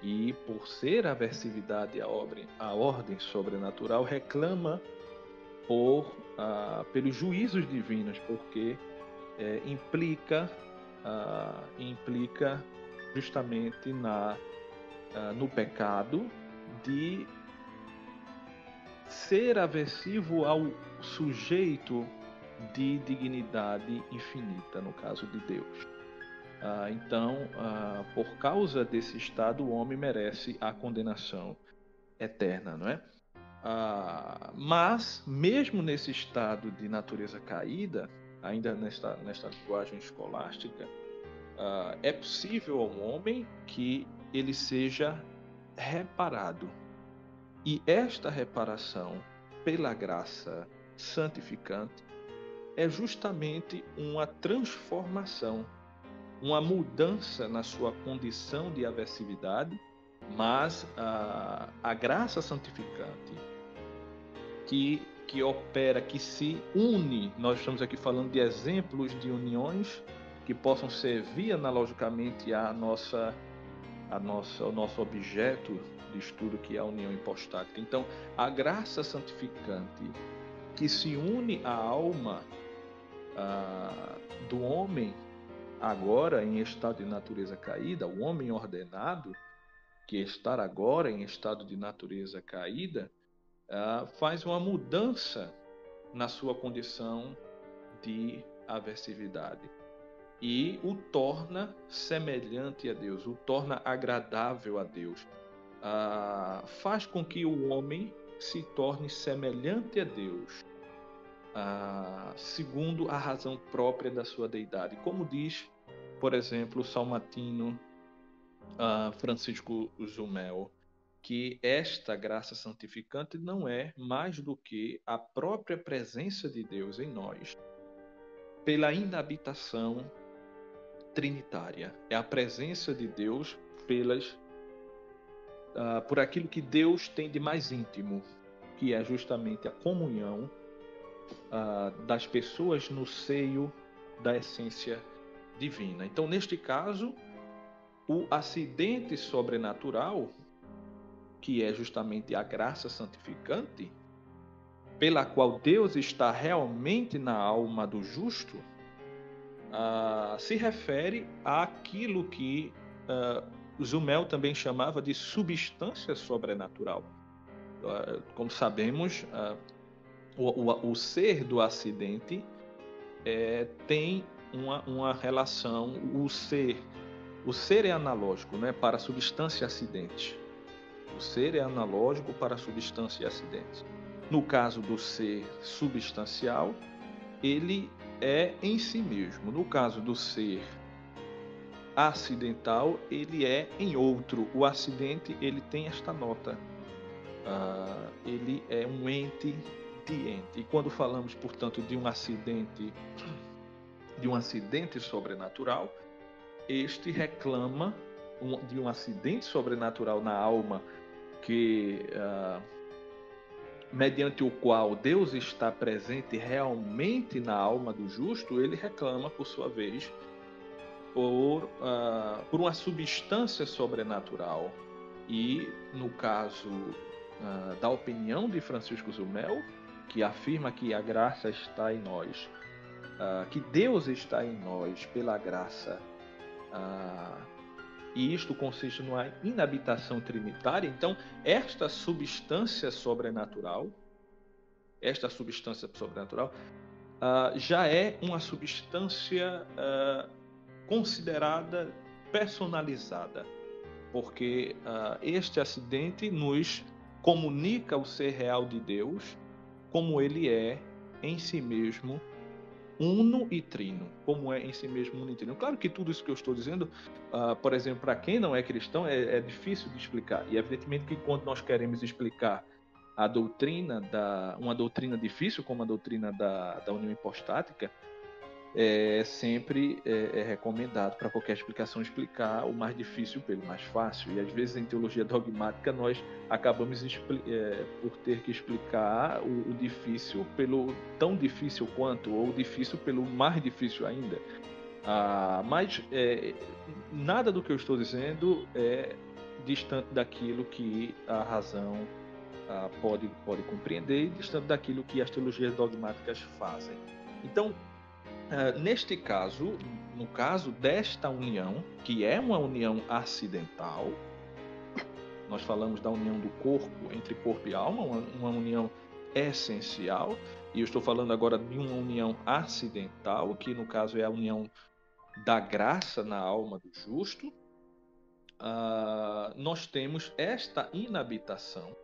B: E, por ser aversividade à ordem sobrenatural, reclama pelos juízos divinos, porque implica justamente no pecado de ser aversivo ao sujeito de dignidade infinita, no caso de Deus. Então, por causa desse estado, o homem merece a condenação eterna, não é? Mas, mesmo nesse estado de natureza caída, ainda nesta linguagem escolástica, é possível ao homem que ele seja reparado. E esta reparação pela graça santificante é justamente uma transformação, uma mudança na sua condição de aversividade, mas a graça santificante que opera, que se une, nós estamos aqui falando de exemplos de uniões que possam servir analogicamente ao nosso objeto de estudo, que é a união hipostática. Então, a graça santificante que se une à alma do homem, agora em estado de natureza caída, o homem ordenado, que está agora em estado de natureza caída, faz uma mudança na sua condição de aversividade e o torna semelhante a Deus, o torna agradável a Deus. Faz com que o homem se torne semelhante a Deus, segundo a razão própria da sua deidade. Como diz, por exemplo, o salmatino Francisco Zumel, que esta graça santificante não é mais do que a própria presença de Deus em nós, pela inabitação trinitária. É a presença de Deus por aquilo que Deus tem de mais íntimo. que é justamente a comunhão das pessoas no seio da essência divina. Então, neste caso, o acidente sobrenatural, que é justamente a graça santificante, pela qual Deus está realmente na alma do justo, se refere àquilo que Zumel também chamava de substância sobrenatural. Como sabemos, o ser do acidente tem uma relação, o ser é analógico, né, para a substância acidente. O ser é analógico para a substância acidente. No caso do ser substancial, ele é em si mesmo. No caso do ser acidental, ele é em outro. O acidente, ele tem esta nota. Ele é um ente de ente. E quando falamos, portanto, de um acidente sobrenatural, este reclama de um acidente sobrenatural na alma que mediante o qual Deus está presente realmente na alma do justo, ele reclama, por sua vez, por uma substância sobrenatural. E, no caso da opinião de Francisco Zumel, que afirma que a graça está em nós, que Deus está em nós pela graça, e isto consiste numa inabitação trinitária. Então, esta substância sobrenatural já é uma substância considerada personalizada, porque este acidente nos comunica o ser real de Deus como ele é em si mesmo uno e trino, como é em si mesmo uno e trino. Claro que tudo isso que eu estou dizendo, por exemplo, para quem não é cristão, é difícil de explicar. E evidentemente que quando nós queremos explicar a doutrina, uma doutrina difícil como a doutrina da união hipostática, sempre é recomendado para qualquer explicação explicar o mais difícil pelo mais fácil. E às vezes em teologia dogmática nós acabamos por ter que explicar o difícil pelo tão difícil quanto, ou o difícil pelo mais difícil ainda. Mas nada do que eu estou dizendo é distante daquilo que a razão pode compreender, e distante daquilo que as teologias dogmáticas fazem. Então, neste caso, no caso desta união, que é uma união acidental, nós falamos da união do corpo, entre corpo e alma, uma união essencial, e eu estou falando agora de uma união acidental, que no caso é a união da graça na alma do justo. Nós temos esta inabitação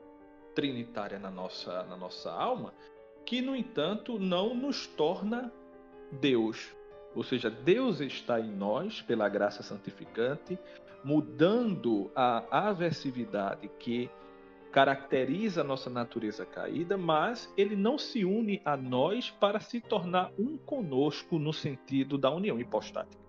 B: trinitária na nossa alma, que, no entanto, não nos torna Deus. Ou seja, Deus está em nós pela graça santificante, mudando a aversividade que caracteriza a nossa natureza caída, mas ele não se une a nós para se tornar um conosco no sentido da união hipostática.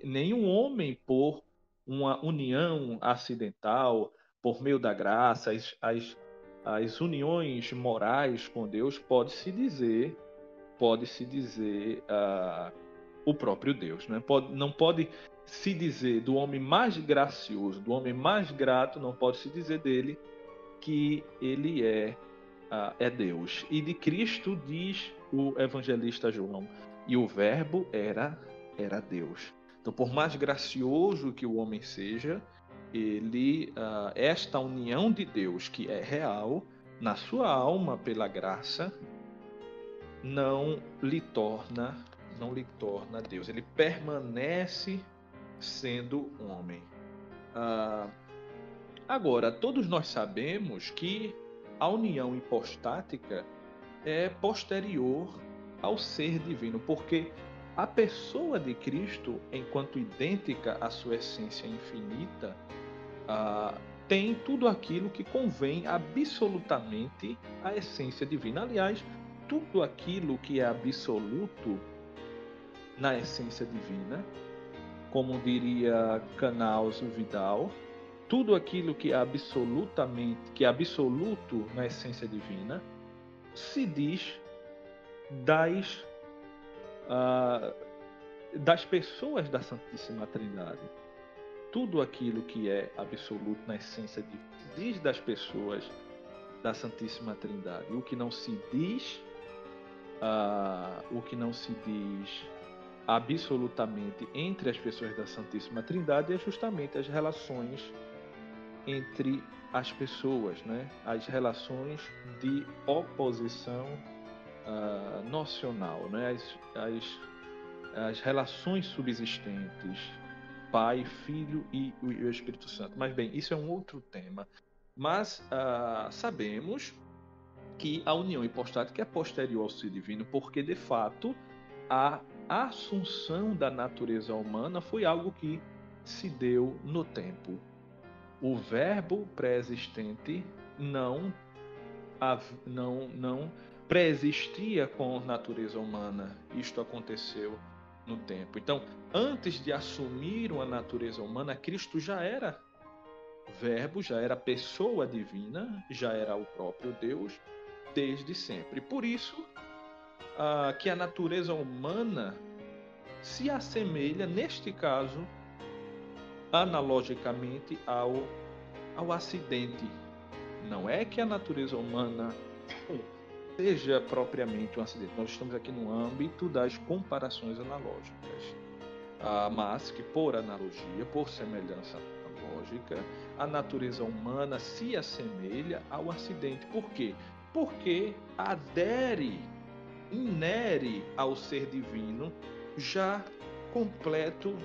B: Nenhum homem, por uma união acidental, por meio da graça, as uniões morais com Deus, pode-se dizer o próprio Deus. Não pode se dizer do homem mais gracioso, do homem mais grato, não pode se dizer dele que ele é Deus. E de Cristo diz o evangelista João, e o verbo era Deus. Então, por mais gracioso que o homem seja, esta união de Deus, que é real, na sua alma pela graça, não lhe torna Deus. Ele permanece sendo homem. Agora, todos nós sabemos que a união hipostática é posterior ao ser divino, porque a pessoa de Cristo, enquanto idêntica à sua essência infinita, tem tudo aquilo que convém absolutamente à essência divina. Aliás, tudo aquilo que é absoluto na essência divina, como diria Canals Vidal, tudo aquilo que é absoluto na essência divina, se diz das pessoas da Santíssima Trindade. Tudo aquilo que é absoluto na essência divina se diz das pessoas da Santíssima Trindade. O que não se diz absolutamente entre as pessoas da Santíssima Trindade é justamente as relações entre as pessoas, né? As relações de oposição nocional, né? As relações subsistentes, Pai, Filho e o Espírito Santo. Mas bem, isso é um outro tema. Mas sabemos que a união hipostática é posterior ao ser divino, porque de fato a assunção da natureza humana foi algo que se deu no tempo. O verbo pré-existente não pré-existia com a natureza humana. Isto aconteceu no tempo. Então, antes de assumir uma natureza humana, Cristo já era verbo, já era pessoa divina, já era o próprio Deus desde sempre. Por isso que a natureza humana se assemelha, neste caso, analogicamente ao acidente. Não é que a natureza humana seja propriamente um acidente. Nós estamos aqui no âmbito das comparações analógicas. Mas que, por analogia, por semelhança analógica, a natureza humana se assemelha ao acidente. Por quê? Porque inere ao ser divino, já completo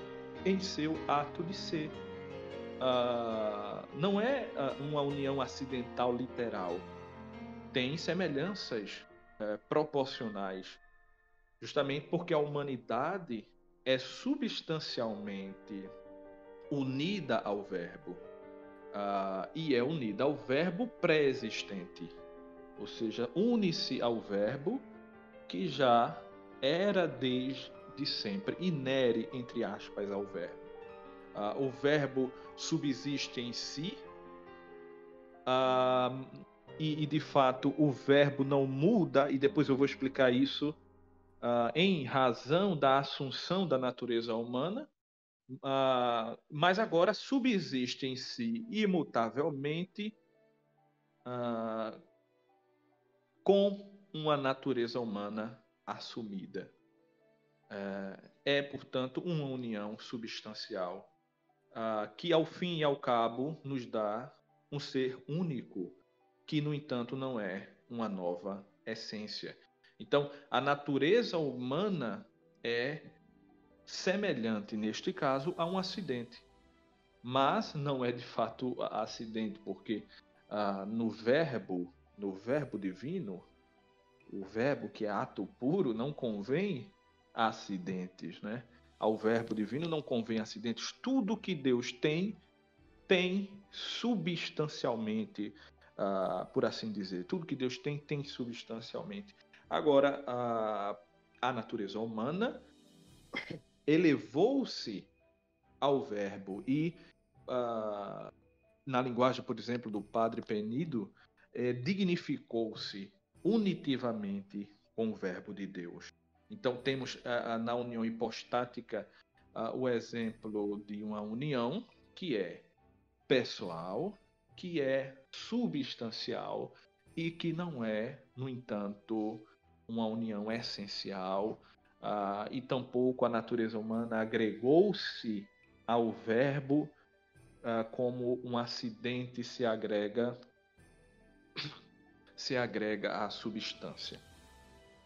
B: em seu ato de ser. Não é uma união acidental literal. Tem semelhanças proporcionais, justamente porque a humanidade é substancialmente unida ao Verbo, e é unida ao Verbo pré-existente, ou seja, une-se ao Verbo que já era desde sempre, inere, entre aspas, ao Verbo. O Verbo subsiste em si, e de fato o Verbo não muda, e depois eu vou explicar isso, em razão da assunção da natureza humana, mas agora subsiste em si imutavelmente com uma natureza humana assumida. Portanto, uma união substancial que, ao fim e ao cabo, nos dá um ser único, que, no entanto, não é uma nova essência. Então, a natureza humana é semelhante, neste caso, a um acidente. Mas não é, de fato, acidente, porque no verbo divino, o verbo que é ato puro, não convém acidentes, né? Ao verbo divino não convém acidentes. Tudo que Deus tem substancialmente, por assim dizer. Tudo que Deus tem substancialmente. Agora, a natureza humana elevou-se ao verbo e, na linguagem, por exemplo, do Padre Penido, dignificou-se unitivamente com o verbo de Deus. Então, temos na união hipostática o exemplo de uma união que é pessoal, que é substancial e que não é, no entanto, uma união essencial, e tampouco a natureza humana agregou-se ao verbo como um acidente se agrega à substância.